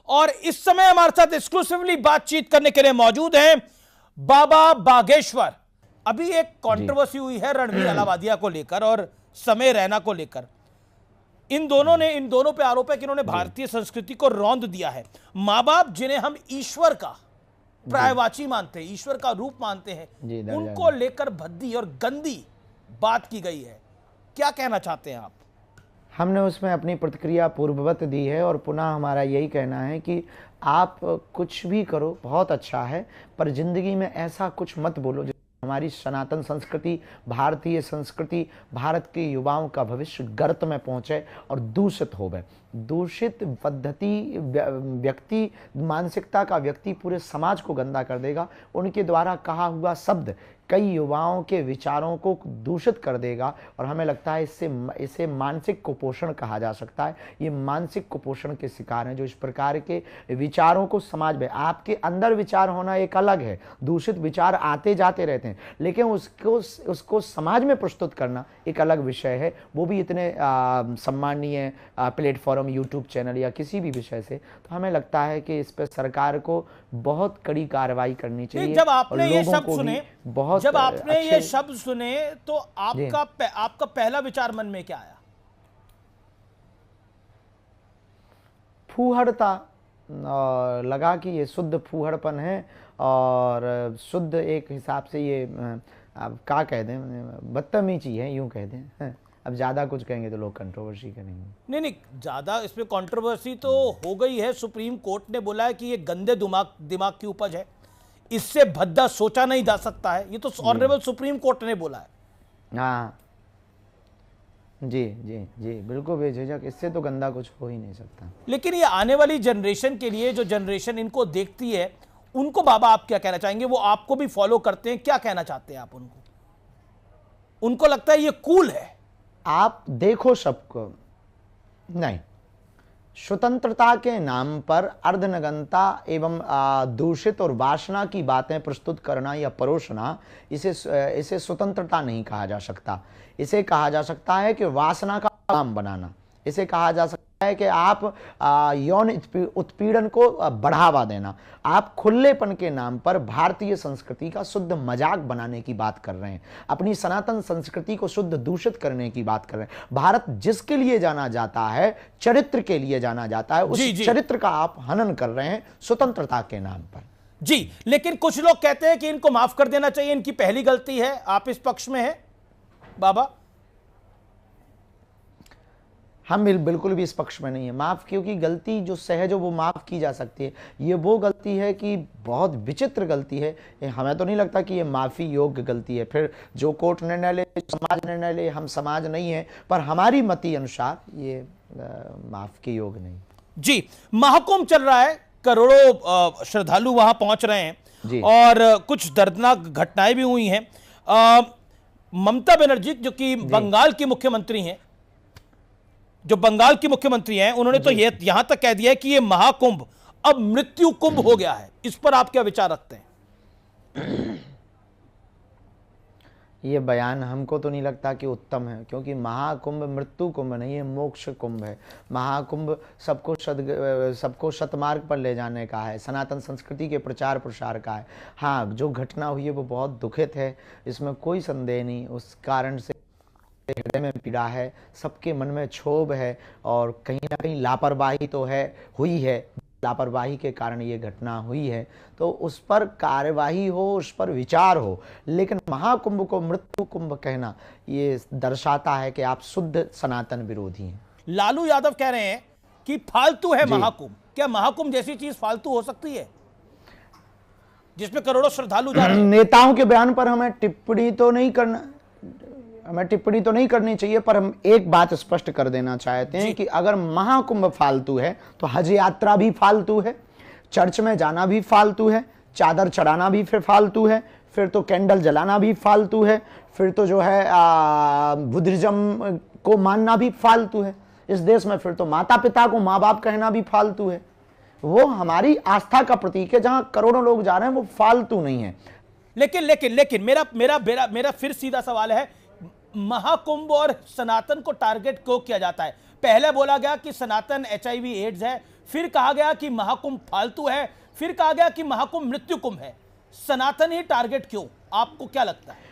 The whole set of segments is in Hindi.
और इस समय हमारे साथ एक्सक्लूसिवली बातचीत करने के लिए मौजूद हैं बाबा बागेश्वर। अभी एक कंट्रोवर्सी हुई है रणवीर अलावादिया को लेकर और समय रैना को लेकर। इन दोनों पे आरोप है कि इन्होंने भारतीय संस्कृति को रौंद दिया है। माँ बाप जिन्हें हम ईश्वर का पर्यायवाची मानते हैं, ईश्वर का रूप मानते हैं, उनको लेकर भद्दी और गंदी बात की गई है। क्या कहना चाहते हैं आप? हमने उसमें अपनी प्रतिक्रिया पूर्ववत दी है और पुनः हमारा यही कहना है कि आप कुछ भी करो बहुत अच्छा है, पर जिंदगी में ऐसा कुछ मत बोलो जो हमारी सनातन संस्कृति, भारतीय संस्कृति, भारत के युवाओं का भविष्य गर्त में पहुंचे और दूषित हो गए। दूषित पद्धति व्यक्ति मानसिकता का व्यक्ति पूरे समाज को गंदा कर देगा। उनके द्वारा कहा हुआ शब्द कई युवाओं के विचारों को दूषित कर देगा और हमें लगता है इसे मानसिक कुपोषण कहा जा सकता है। ये मानसिक कुपोषण के शिकार हैं जो इस प्रकार के विचारों को समाज में, आपके अंदर विचार होना एक अलग है, दूषित विचार आते जाते रहते हैं, लेकिन उसको समाज में प्रस्तुत करना एक अलग विषय है, वो भी इतने सम्मानीय प्लेटफॉर्म, यूट्यूब चैनल या किसी भी विषय से। तो हमें लगता है कि इस पर सरकार को बहुत कड़ी कार्रवाई करनी चाहिए। जब आपने ये शब्द सुने, जब आपने ये शब्द सुने तो आपका पहला विचार मन में क्या आया? फूहड़ता लगा कि ये शुद्ध फूहड़पन है और शुद्ध एक हिसाब से ये अब क्या कह दें, बदतमीजी है, यूं कह दें। अब ज्यादा कुछ कहेंगे तो लोग कंट्रोवर्सी करेंगे। नहीं, ज्यादा इसमें कंट्रोवर्सी तो हो गई है। सुप्रीम कोर्ट ने बोला है कि ये गंदे दिमाग की उपज है, इससे भद्दा सोचा नहीं जा सकता है। ये तो ऑनरेबल सुप्रीम कोर्ट ने बोला है। हाँ जी जी जी, बिल्कुल बेझिझक, इससे तो गंदा कुछ हो ही नहीं सकता। लेकिन ये आने वाली जनरेशन के लिए, जो जनरेशन इनको देखती है, उनको बाबा आप क्या कहना चाहेंगे? वो आपको भी फॉलो करते हैं, क्या कहना चाहते हैं आप उनको? उनको लगता है ये कूल है। आप देखो सबको नहीं, स्वतंत्रता के नाम पर अर्धनग्नता एवं दूषित और वासना की बातें प्रस्तुत करना या परोसना, इसे स्वतंत्रता नहीं कहा जा सकता। इसे कहा जा सकता है कि वासना का काम बनाना। इसे कहा जा सकता है कि आप यौन उत्पीड़न को बढ़ावा देना। आप खुलेपन के नाम पर भारतीय संस्कृति का शुद्ध मजाक बनाने की बात कर रहे हैं, अपनी सनातन संस्कृति को शुद्ध दूषित करने की बात कर रहे हैं। भारत जिसके लिए जाना जाता है, चरित्र के लिए जाना जाता है, उस चरित्र का आप हनन कर रहे हैं स्वतंत्रता के नाम पर। जी, लेकिन कुछ लोग कहते हैं कि इनको माफ कर देना चाहिए, इनकी पहली गलती है। आप इस पक्ष में हैं बाबा? हम बिल्कुल भी इस पक्ष में नहीं है। माफ, क्योंकि गलती जो सहज हो वो माफ की जा सकती है। ये वो गलती है कि बहुत विचित्र गलती है, हमें तो नहीं लगता कि ये माफी योग्य गलती है। फिर जो कोर्ट निर्णय ले, समाज निर्णय ले, हम समाज नहीं है, पर हमारी मति अनुसार ये माफ के योग्य नहीं। जी, महाकुंभ चल रहा है, करोड़ों श्रद्धालु वहां पहुंच रहे हैं और कुछ दर्दनाक घटनाएं भी हुई हैं। ममता बनर्जी जो कि बंगाल की मुख्यमंत्री हैं, उन्होंने तो ये यहां तक कह दिया है कि ये महाकुंभ अब मृत्यु कुंभ हो गया है। इस पर आप क्या विचार रखते हैं? ये बयान हमको तो नहीं लगता कि उत्तम है, क्योंकि महाकुंभ मृत्यु कुंभ नहीं है, मोक्ष कुंभ है। महाकुंभ सबको सतमार्ग पर ले जाने का है, सनातन संस्कृति के प्रचार प्रसार का है। हाँ, जो घटना हुई है वो बहुत दुखित है, इसमें कोई संदेह नहीं। उस कारण से हृदय में पीड़ा है, सबके मन में क्षोभ है और कहीं ना कहीं लापरवाही तो हुई है। लापरवाही के कारण ये घटना हुई है, तो उस पर कार्यवाही हो, उस पर विचार हो। लेकिन महाकुंभ को मृत्यु कुंभ कहना ये दर्शाता है कि आप शुद्ध सनातन विरोधी हैं। लालू यादव कह रहे हैं कि फालतू है महाकुंभ। क्या महाकुंभ जैसी चीज फालतू हो सकती है जिसमें करोड़ों श्रद्धालु जा रहे हैं? नेताओं के बयान पर हमें टिप्पणी तो नहीं करनी चाहिए, पर हम एक बात स्पष्ट कर देना चाहते हैं कि अगर महाकुंभ फालतू है तो हज यात्रा भी फालतू है, चर्च में जाना भी फालतू है, चादर चढ़ाना भी फिर फालतू है, फिर तो कैंडल जलाना भी फालतू है, फिर तो जो है बुद्धिज्म को मानना भी फालतू है। इस देश में फिर तो माता पिता को माँ बाप कहना भी फालतू है। वो हमारी आस्था का प्रतीक है, जहां करोड़ों लोग जा रहे हैं, वो फालतू नहीं है। लेकिन मेरा फिर सीधा सवाल है, महाकुंभ और सनातन को टारगेट क्यों किया जाता है? पहले बोला गया कि सनातन HIV एड्स है, फिर कहा गया कि महाकुंभ फालतू है, फिर कहा गया कि महाकुंभ मृत्यु कुंभ है। सनातन ही टारगेट क्यों? आपको क्या लगता है?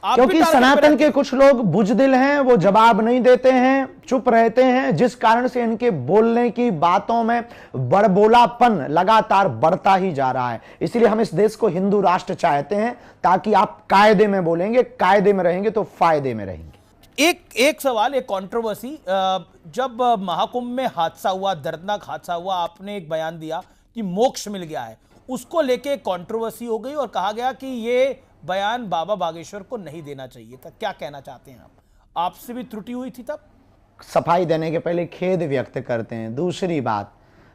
क्योंकि सनातन के कुछ लोग बुजदिल हैं, वो जवाब नहीं देते हैं, चुप रहते हैं, जिस कारण से इनके बोलने की बातों में बड़बोलापन लगातार बढ़ता ही जा रहा है। इसलिए हम इस देश को हिंदू राष्ट्र चाहते हैं, ताकि आप कायदे में बोलेंगे, कायदे में रहेंगे तो फायदे में रहेंगे। एक सवाल, एक कंट्रोवर्सी, जब महाकुंभ में हादसा हुआ, दर्दनाक हादसा हुआ, आपने एक बयान दिया कि मोक्ष मिल गया है, उसको लेके कंट्रोवर्सी हो गई और कहा गया कि ये बयान बाबा बागेश्वर को नहीं देना चाहिए था। क्या कहना चाहते हैं आप? आपसे भी त्रुटि हुई थी तब? सफाई देने के पहले खेद व्यक्त करते हैं। दूसरी बात,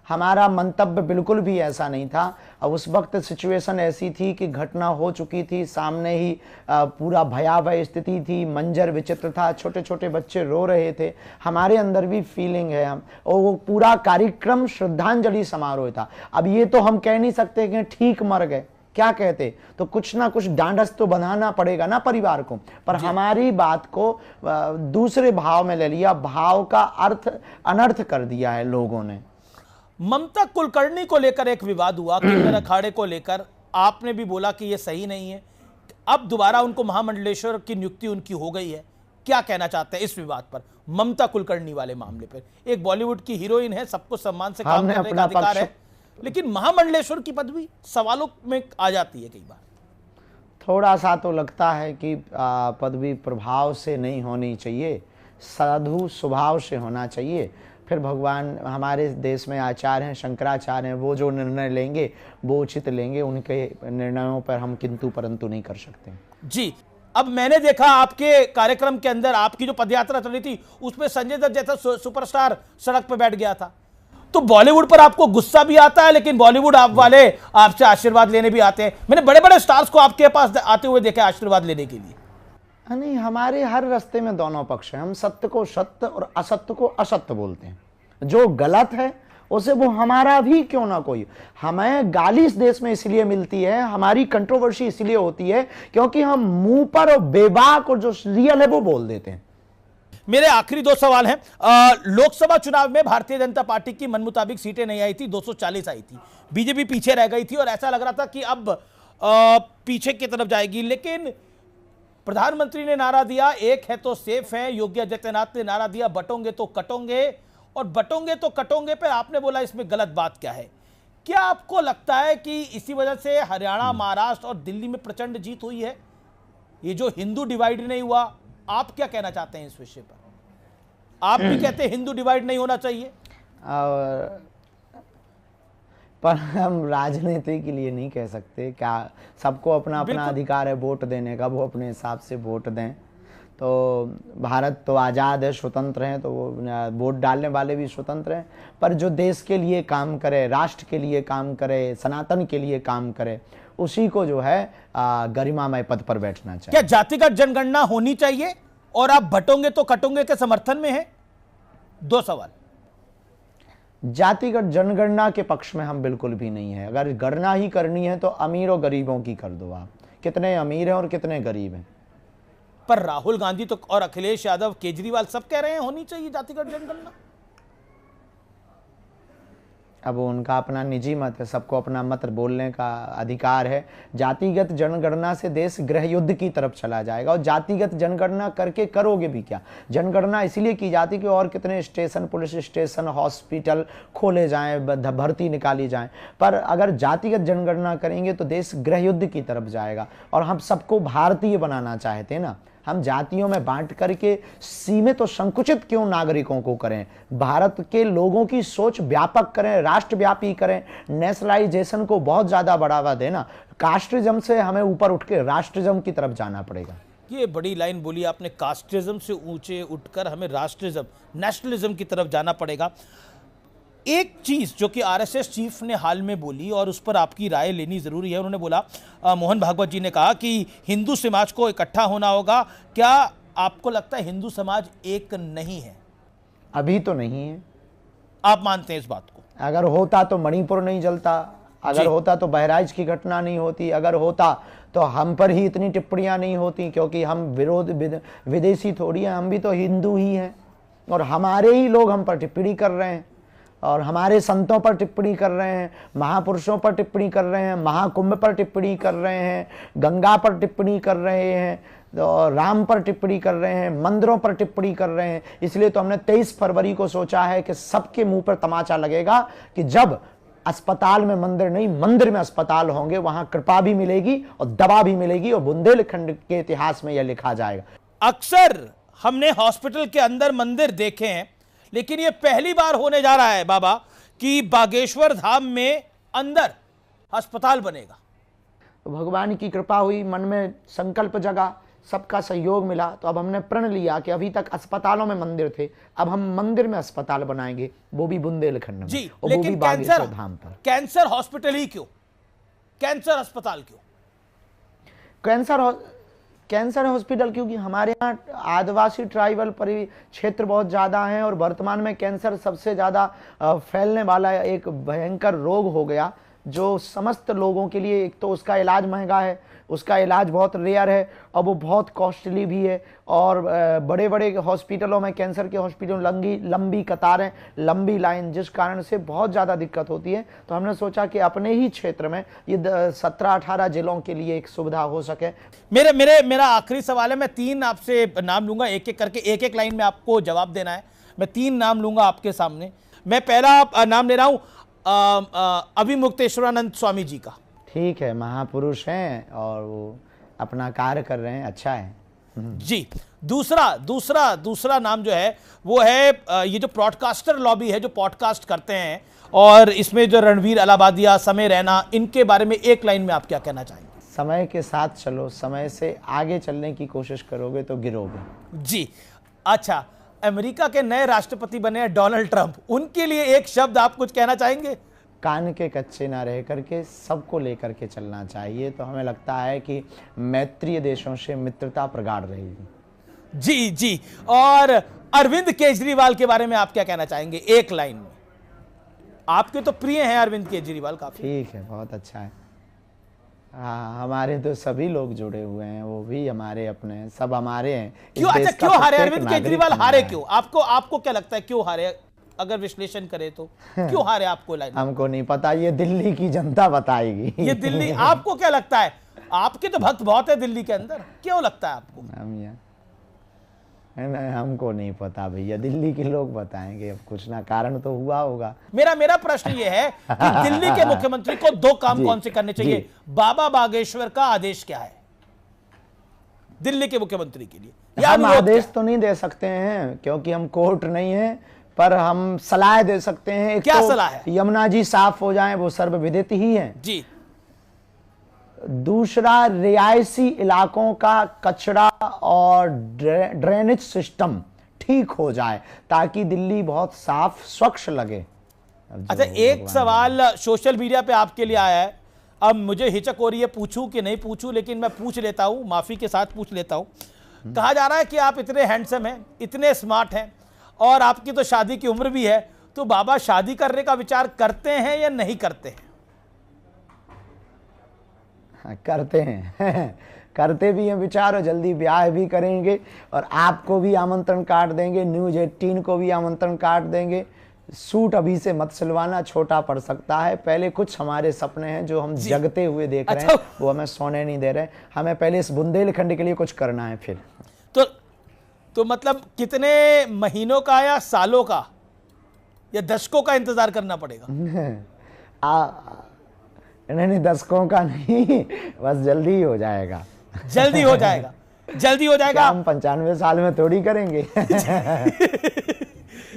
हमारा मंतव्य बिल्कुल भी ऐसा नहीं था। अब उस वक्त सिचुएशन ऐसी थी कि घटना हो चुकी थी, सामने ही पूरा भयावह स्थिति थी, मंजर विचित्र था, छोटे छोटे बच्चे रो रहे थे, हमारे अंदर भी फीलिंग है हम, और वो पूरा कार्यक्रम श्रद्धांजलि समारोह था। अब ये तो हम कह नहीं सकते कि ठीक मर गए, क्या कहते, तो कुछ ना कुछ डांडस तो बनाना पड़ेगा ना परिवार को। पर हमारी बात को दूसरे भाव में ले लिया, भाव का अर्थ अनर्थ कर दिया है लोगों ने। ममता कुलकर्णी को लेकर एक विवाद हुआ, किन्नर अखाड़े को लेकर आपने भी बोला कि यह सही नहीं है। अब दोबारा उनको महामंडलेश्वर की नियुक्ति उनकी हो गई है। क्या कहना चाहते हैं इस विवाद पर, ममता कुलकर्णी वाले मामले पर? एक बॉलीवुड की हीरोइन है, सबको सम्मान से काम करने का अधिकार है, लेकिन महामंडलेश्वर की पदवी सवालों में आ जाती है कई बार। थोड़ा सा तो लगता है कि पदवी प्रभाव से नहीं होनी चाहिए, साधु स्वभाव से होना चाहिए। फिर भगवान, हमारे देश में आचार्य हैं, शंकराचार्य हैं, वो जो निर्णय लेंगे वो उचित लेंगे, उनके निर्णयों पर हम किंतु परंतु नहीं कर सकते। जी, अब मैंने देखा आपके कार्यक्रम के अंदर आपकी जो पदयात्रा चल रही थी उसमें संजय दत्त जैसा सुपरस्टार सड़क पर बैठ गया था। तो बॉलीवुड पर आपको गुस्सा भी आता है, लेकिन बॉलीवुड आप वाले आपसे आशीर्वाद लेने भी आते हैं। मैंने बड़े बड़े स्टार्स को आपके पास आते हुए देखा आशीर्वाद लेने के लिए। नहीं, हमारे हर रास्ते में दोनों पक्ष हैं। हम सत्य को सत्य और असत्य को असत्य बोलते हैं। जो गलत है उसे वो हमारा भी क्यों ना कोई, हमें गाली इस देश में इसलिए मिलती है, हमारी कंट्रोवर्सी इसलिए होती है क्योंकि हम मुंह पर और बेबाक और जो रियल है वो बोल देते हैं। मेरे आखिरी दो सवाल हैं। लोकसभा चुनाव में भारतीय जनता पार्टी की मन मुताबिक सीटें नहीं आई थी, 240 आई थी, बीजेपी पीछे रह गई थी और ऐसा लग रहा था कि अब पीछे की तरफ जाएगी। लेकिन प्रधानमंत्री ने नारा दिया, एक है तो सेफ है। योगी आदित्यनाथ ने नारा दिया, बटोंगे तो कटोंगे, और बटोंगे तो कटोंगे पे आपने बोला इसमें गलत बात क्या है? क्या आपको लगता है कि इसी वजह से हरियाणा, महाराष्ट्र और दिल्ली में प्रचंड जीत हुई है? ये जो हिंदू डिवाइड नहीं हुआ, आप क्या कहना चाहते हैं इस विषय पर? आप भी कहते हैं हिंदू डिवाइड नहीं होना चाहिए, पर हम राजनीति के लिए नहीं कह सकते। क्या सबको अपना अपना अधिकार है वोट देने का, वो अपने हिसाब से वोट दें। तो भारत तो आज़ाद है, स्वतंत्र हैं, तो वो वोट डालने वाले भी स्वतंत्र हैं। पर जो देश के लिए काम करे, राष्ट्र के लिए काम करे, सनातन के लिए काम करे, उसी को जो है गरिमामय पद पर बैठना चाहिए। क्या जातिगत जनगणना होनी चाहिए और आप बटोंगे तो कटोंगे के समर्थन में हैं? दो सवाल। जातिगत जनगणना के पक्ष में हम बिल्कुल भी नहीं है। अगर गणना ही करनी है तो अमीर और गरीबों की कर दो। आप कितने अमीर हैं और कितने गरीब हैं। पर राहुल गांधी तो और अखिलेश यादव, केजरीवाल सब कह रहे हैं होनी चाहिए जातिगत जनगणना। अब उनका अपना निजी मत है, सबको अपना मत बोलने का अधिकार है। जातिगत जनगणना से देश गृह युद्ध की तरफ चला जाएगा, और जातिगत जनगणना करके करोगे भी क्या? जनगणना इसलिए की जाती कि और कितने स्टेशन, पुलिस स्टेशन, हॉस्पिटल खोले जाएं, भर्ती निकाली जाए। पर अगर जातिगत जनगणना करेंगे तो देश गृह युद्ध की तरफ जाएगा। और हम सबको भारतीय बनाना चाहते हैं ना, हम जातियों में बांट करके सीमित और संकुचित क्यों नागरिकों को करें? भारत के लोगों की सोच व्यापक करें, राष्ट्रव्यापी करें, नेशनलाइजेशन को बहुत ज्यादा बढ़ावा देना। कास्टिज्म से हमें ऊपर उठ के राष्ट्रिज्म की तरफ जाना पड़ेगा। ये बड़ी लाइन बोली आपने, कास्टिज्म से ऊंचे उठकर हमें राष्ट्रिज्म, नेशनलिज्म की तरफ जाना पड़ेगा। एक चीज जो कि आरएसएस चीफ ने हाल में बोली और उस पर आपकी राय लेनी जरूरी है। उन्होंने बोला, मोहन भागवत जी ने कहा कि हिंदू समाज को इकट्ठा होना होगा। क्या आपको लगता है हिंदू समाज एक नहीं है? अभी तो नहीं है। आप मानते हैं इस बात को? अगर होता तो मणिपुर नहीं जलता, अगर होता तो बहराइच की घटना नहीं होती, अगर होता तो हम पर ही इतनी टिप्पणियां नहीं होती, क्योंकि हम विदेशी थोड़ी हैं, हम भी तो हिंदू ही हैं और हमारे ही लोग हम पर टिप्पणी कर रहे हैं और हमारे संतों पर टिप्पणी कर रहे हैं, महापुरुषों पर टिप्पणी कर रहे हैं, महाकुंभ पर टिप्पणी कर रहे हैं, गंगा पर टिप्पणी कर रहे हैं, तो राम पर टिप्पणी कर रहे हैं, मंदिरों पर टिप्पणी कर रहे हैं। इसलिए तो हमने 23 फरवरी को सोचा है कि सबके मुंह पर तमाचा लगेगा कि जब अस्पताल में मंदिर नहीं, मंदिर में अस्पताल होंगे, वहां कृपा भी मिलेगी और दवा भी मिलेगी और बुंदेलखंड के इतिहास में यह लिखा जाएगा। अक्सर हमने हॉस्पिटल के अंदर मंदिर देखे हैं, लेकिन यह पहली बार होने जा रहा है बाबा कि बागेश्वर धाम में अंदर अस्पताल बनेगा। तो भगवान की कृपा हुई, मन में संकल्प जगा, सबका सहयोग मिला, तो अब हमने प्रण लिया कि अभी तक अस्पतालों में मंदिर थे, अब हम मंदिर में अस्पताल बनाएंगे, वो भी बुंदेलखंड में जी। और लेकिन वो भी बागेश्वर धाम पर। कैंसर हॉस्पिटल ही क्यों, कैंसर अस्पताल क्यों? कैंसर हॉस्पिटल क्योंकि हमारे यहाँ आदिवासी ट्राइबल क्षेत्र बहुत ज़्यादा हैं और वर्तमान में कैंसर सबसे ज़्यादा फैलने वाला एक भयंकर रोग हो गया, जो समस्त लोगों के लिए, एक तो उसका इलाज महंगा है, उसका इलाज बहुत रेयर है और वो बहुत कॉस्टली भी है, और बड़े बड़े हॉस्पिटलों में, कैंसर के हॉस्पिटलों लंबी कतारें, लंबी लाइन, जिस कारण से बहुत ज़्यादा दिक्कत होती है। तो हमने सोचा कि अपने ही क्षेत्र में ये 17-18 जिलों के लिए एक सुविधा हो सके। मेरा आखिरी सवाल है, मैं 3 आपसे नाम लूंगा, एक एक करके, एक एक लाइन में आपको जवाब देना है। मैं 3 नाम लूंगा आपके सामने। मैं पहला नाम ले रहा हूं अभिमुक्तेश्वरानंद स्वामी जी का। ठीक है, महापुरुष हैं और वो अपना कार्य कर रहे हैं, अच्छा है जी। दूसरा नाम जो है वो है ये जो ब्रॉडकास्टर लॉबी है, जो पॉडकास्ट करते हैं, और इसमें जो रणवीर अलाहाबादिया, समय रैना, इनके बारे में एक लाइन में आप क्या कहना चाहेंगे? समय के साथ चलो, समय से आगे चलने की कोशिश करोगे तो गिरोगे। जी। अच्छा, अमेरिका के नए राष्ट्रपति बने हैं डोनाल्ड ट्रंप, उनके लिए एक शब्द आप कुछ कहना चाहेंगे? कान के कच्चे ना रह करके सबको लेकर के चलना चाहिए। तो हमें लगता है कि मैत्रीय देशों से मित्रता प्रगाढ़ रहेगी। जी जी। और अरविंद केजरीवाल के बारे में आप क्या कहना चाहेंगे एक लाइन में? आपके तो प्रिय हैं अरविंद केजरीवाल काफी। ठीक है, बहुत अच्छा है। हाँ, हमारे तो सभी लोग जुड़े हुए हैं, वो भी हमारे अपने हैं, सब हमारे हैं। क्यों? अच्छा, क्यों हारे अरविंद केजरीवाल? हारे क्यों? आपको क्या लगता है क्यों हारे? अगर विश्लेषण करें तो क्यों हारे आपको? लाइन हमको नहीं पता, ये दिल्ली की जनता बताएगी। ये दिल्ली, आपको क्या लगता है? आपके तो भक्त बहुत है दिल्ली के अंदर, क्यों लगता है आपको? हमको नहीं पता भैया, दिल्ली के लोग बताएंगे, अब कुछ ना कारण तो हुआ होगा। मेरा प्रश्न ये है कि दिल्ली के मुख्यमंत्री को 2 काम कौन से करने चाहिए? बाबा बागेश्वर का आदेश क्या है दिल्ली के मुख्यमंत्री के लिए? हम आदेश तो नहीं दे सकते हैं क्योंकि हम कोर्ट नहीं है, पर हम सलाह दे सकते हैं। क्या सलाह है? यमुना जी साफ हो जाएं, वो सर्वविदित ही है जी। दूसरा, रिहायशी इलाकों का कचरा और ड्रेनेज सिस्टम ठीक हो जाए ताकि दिल्ली बहुत साफ स्वच्छ लगे। अच्छा, एक सवाल सोशल मीडिया पे आपके लिए आया है, अब मुझे हिचक हो रही है पूछूं कि नहीं पूछूं, लेकिन मैं पूछ लेता हूं, माफी के साथ पूछ लेता हूं। कहा जा रहा है कि आप इतने हैंडसम हैं, इतने स्मार्ट हैं और आपकी तो शादी की उम्र भी है, तो बाबा शादी करने का विचार करते हैं या नहीं करते हैं? करते हैं करते भी हैं विचार, और जल्दी ब्याह भी करेंगे और आपको भी आमंत्रण कार्ड देंगे, न्यूज़ 18 को भी आमंत्रण कार्ड देंगे। सूट अभी से मत सिलवाना, छोटा पड़ सकता है। पहले कुछ हमारे सपने हैं जो हम जगते हुए देख रहे हैं, वो हमें सोने नहीं दे रहे। हमें पहले इस बुंदेलखंड के लिए कुछ करना है फिर। तो मतलब कितने महीनों का या सालों का या दशकों का इंतजार करना पड़ेगा? नहीं, दशकों का नहीं, बस जल्दी ही हो जाएगा। जल्दी हो जाएगा, जल्दी हो जाएगा। हम 95 साल में थोड़ी करेंगे।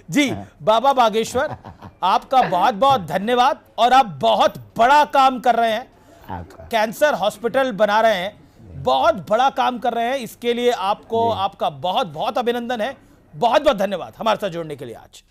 जी, बाबा बागेश्वर, आपका बहुत बहुत धन्यवाद, और आप बहुत बड़ा काम कर रहे हैं, कैंसर हॉस्पिटल बना रहे हैं, बहुत बड़ा काम कर रहे हैं। इसके लिए आपको, आपका बहुत बहुत अभिनंदन है। बहुत बहुत धन्यवाद हमारे साथ जुड़ने के लिए आज।